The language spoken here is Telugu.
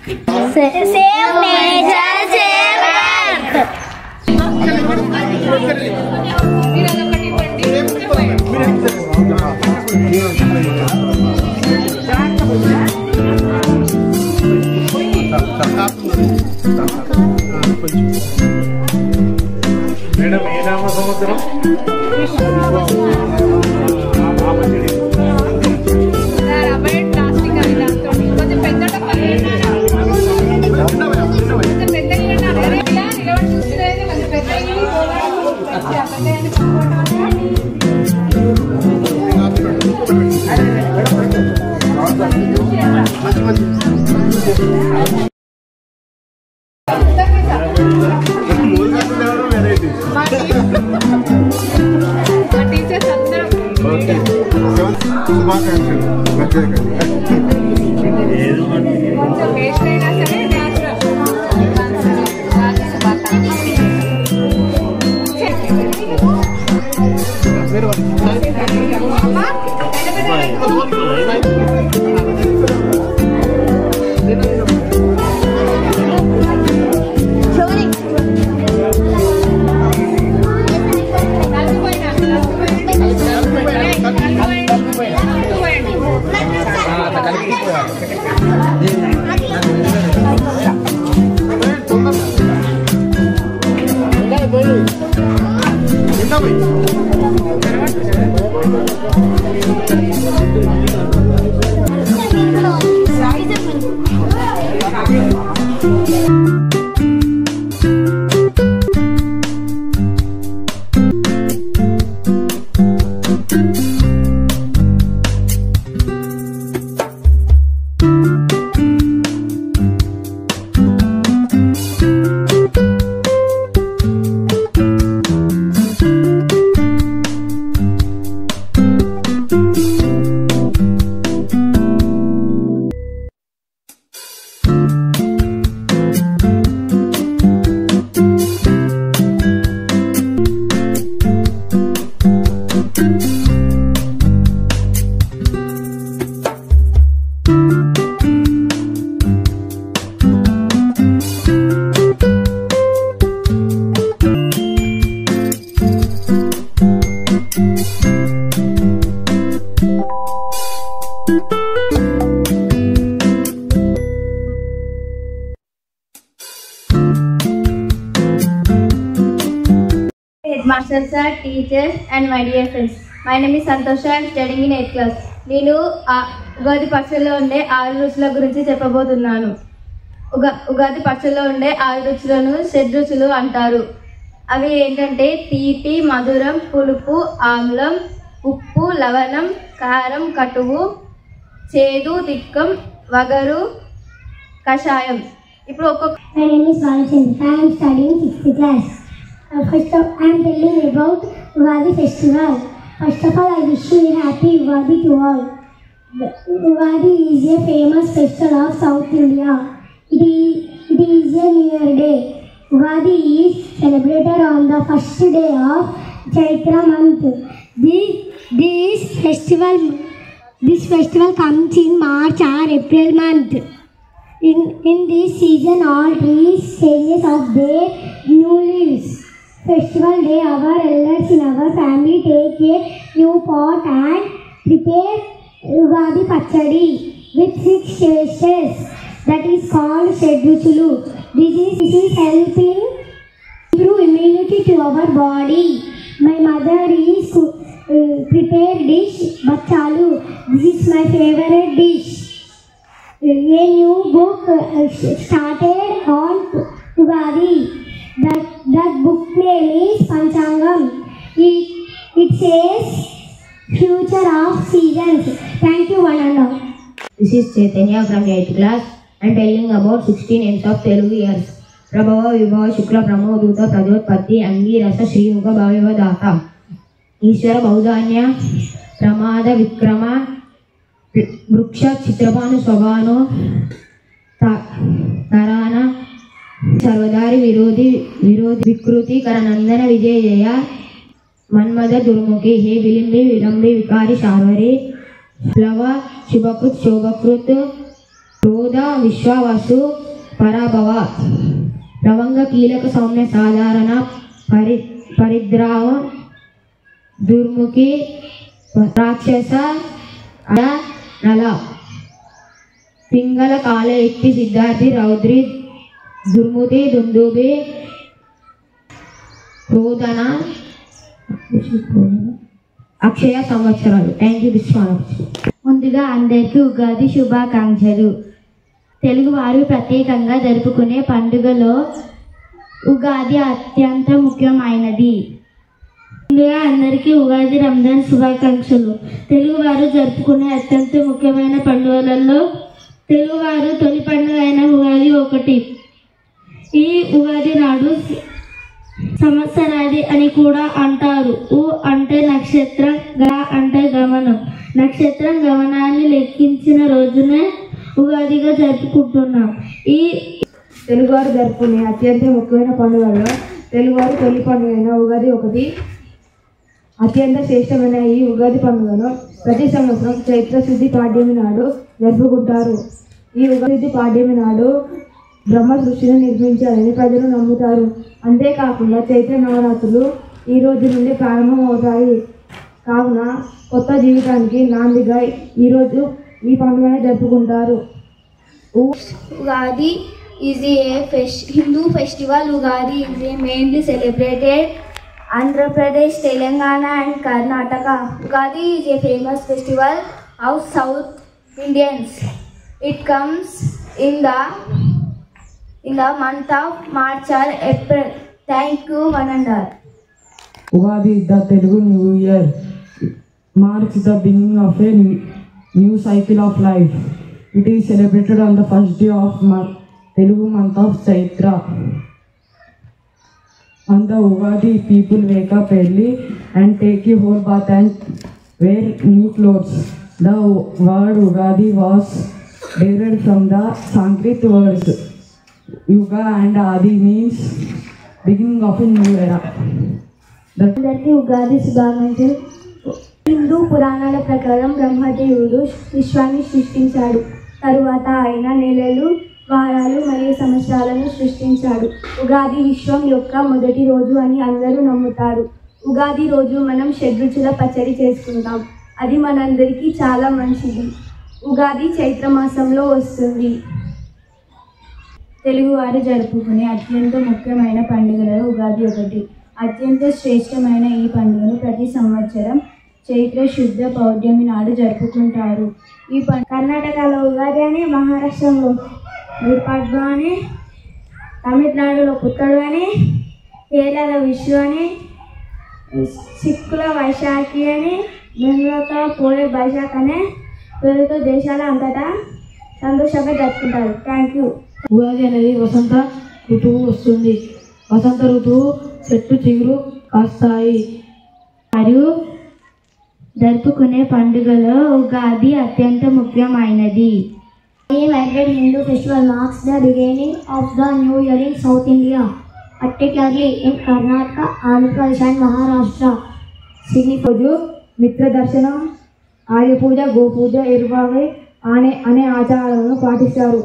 Save nature, save earth. Madam ఏ నామ సంవత్సరం Headmaster sir, teachers and my dear friends. My name is Santosha. I am studying in 8th class. నేను ఉగాది పచ్చడిలో ఉండే 6 రుచుల గురించి చెప్పబోతున్నాను. ఉగాది పచ్చడిలో ఉండే 6 రుచులను షడ్రుచులు అంటారు. అవి ఏంటంటే తీపి, మధురం, పులుపు, ఆమ్లం, ఉప్పు, లవణం, కారం, కటువు, చేదు, తిక్కం, వగరు, కషాయం. ఇప్పుడు ఒక్కొక్క My name is Valachandra. I am studying 6th class. First of all, I am telling about Ugadi festival. First of all, I wish you a happy Ugadi to all. Ugadi is a famous festival of South India. It is a New Year day. Ugadi is celebrated on the first day of Chaitra month. This festival comes in March or April month. In this season, all trees changes of their new leaves. Festival day, our elders in our family take a new pot and prepare Ugadi Pachadi with 6 tastes. That is called Shedruchulu. This is helping improve immunity to our body. My mother is prepare dish Bachalu. This is my favorite dish. A new book started on Ugadi. That book name is Panchangam. It says future of seasons. Thank you one and all. This is Chaitanya from 8th class. I am telling about 16 names of Telugu years. Prabhava, Vibhava, Shukla, Pramoduta, Prajotpati, Angi, Rasa, Shri Yuga, Bhaveva, Data. Ishwara, Baudanya, Pramada, Vikrama, Vruksha, Chitrapanu, Swagano, Tarana, Sarvadari, Virodhi, Vikruti, Karanandana, Vijayaya, Manmada, Durmukhi, He, Vilimbi, Vilambi, Vikari, Sharvari, Plava, Shubhakrut, Shobhakrut, క్రోధ విశ్వావసు పరాభవ లవంగ కీలక సౌమ్య సాధారణ పరిద్రావ దుర్ముఖి రాక్షస నల పింగళ కాల ఎక్కి సిద్ధార్థి రౌద్రి దుర్ముతి దుందుబి క్రోధన అక్షయ సంవత్సరాలు. థ్యాంక్ యూ విశ్వాసం. ముందుగా అందరికీ ఉగాది శుభాకాంక్షలు. తెలుగువారు ప్రత్యేకంగా జరుపుకునే పండుగలో ఉగాది అత్యంత ముఖ్యమైనది. ముందుగా అందరికీ ఉగాది రంజాన్ శుభాకాంక్షలు. తెలుగువారు జరుపుకునే అత్యంత ముఖ్యమైన పండుగలలో తెలుగువారు తొలి పండుగ అయిన ఉగాది ఒకటి. ఈ ఉగాది నాడు సంవత్సరాది అని కూడా అంటారు. ఉ అంటే నక్షత్రం, గా అంటే గమనం. నక్షత్రం గమనాన్ని లెక్కించిన రోజునే ఉగాదిగా జరుపుకుంటున్నాం. ఈ తెలుగువారు జరుపుకునే అత్యంత ముఖ్యమైన పండుగలలో తెలుగువారు తొలి పండుగ అయిన ఉగాది ఒకటి. అత్యంత శ్రేష్టమైన ఈ ఉగాది పండుగను ప్రతి సంవత్సరం చైత్ర శుద్ధి పాడ్యమి నాడు జరుపుకుంటారు. ఈ ఉగాది పాడ్యమి నాడు బ్రహ్మ సృష్టిని నిర్మించాలని ప్రజలు నమ్ముతారు. అంతేకాకుండా చైత్ర నవరాత్రులు ఈ రోజు నుండి ప్రారంభమవుతాయి. కావున కొత్త జీవితానికి నాందిగా ఈరోజు ఈ పండుగను జరుపుకుంటారు. Ugadi is a Hindu festival. Ugadi is mainly celebrated Andhra Pradesh, Telangana and Karnataka. Ugadi is a famous festival of South Indians. It comes in the month of March or April. Thank you, one and all. Ugadi is the Telugu New Year. Marks the beginning of a new cycle of life. It is celebrated on the first day of Telugu month of Chaitra. On the Ugadi, people wake up early and take a whole bath and wear new clothes. The word Ugadi was derived from the Sanskrit words Yuga and Adi, means beginning of a new era. అందరికీ ఉగాది శుభాకాంక్షలు. హిందూ పురాణాల ప్రకారం బ్రహ్మదేవుడు విశ్వాన్ని సృష్టించాడు. తరువాత ఆయన నెలలు, వారాలు మరియు సంవత్సరాలను సృష్టించాడు. ఉగాది విశ్వం యొక్క మొదటి రోజు అని అందరూ నమ్ముతారు. ఉగాది రోజు మనం షడ్రుచుల పచ్చడి చేసుకుంటాం. అది మనందరికీ చాలా మంచిది. ఉగాది చైత్ర మాసంలో వస్తుంది. తెలుగువారు జరుపుకునే అత్యంత ముఖ్యమైన పండుగలలో ఉగాది ఒకటి. అత్యంత శ్రేష్టమైన ఈ పండుగను ప్రతి సంవత్సరం చైత్ర శుద్ధ పౌర్ణమి నాడు జరుపుకుంటారు. ఈ కర్ణాటకలో ఉగాది అని, మహారాష్ట్రలో గుడిపడ్బ అని, తమిళనాడులో పుత్తడు అని, కేరళలో విషు అని, సిక్కుల వైశాఖి అని, బెంగళూరులో పోలే బైశాఖ్ అనే పేరుతో దేశాల అంతటా సంతోషంగా జరుపుకుంటారు. Thank you. ఉగాది అనేది వసంత ఋతువు వస్తుంది. వసంత ఋతువు చెట్టు చిగురు కాస్తాయి. మరియు జరుపుకునే పండుగలో ఉగాది అత్యంత ముఖ్యమైనది. A vibrant Hindu festival marks the beginning of the new year in South India, particularly in Karnataka, Andhra Pradesh and Maharashtra. రోజు మిత్ర దర్శనం, ఆయుధ పూజ, గోపూజ, ఎరుబావి అనే ఆచారాలను పాటిస్తారు.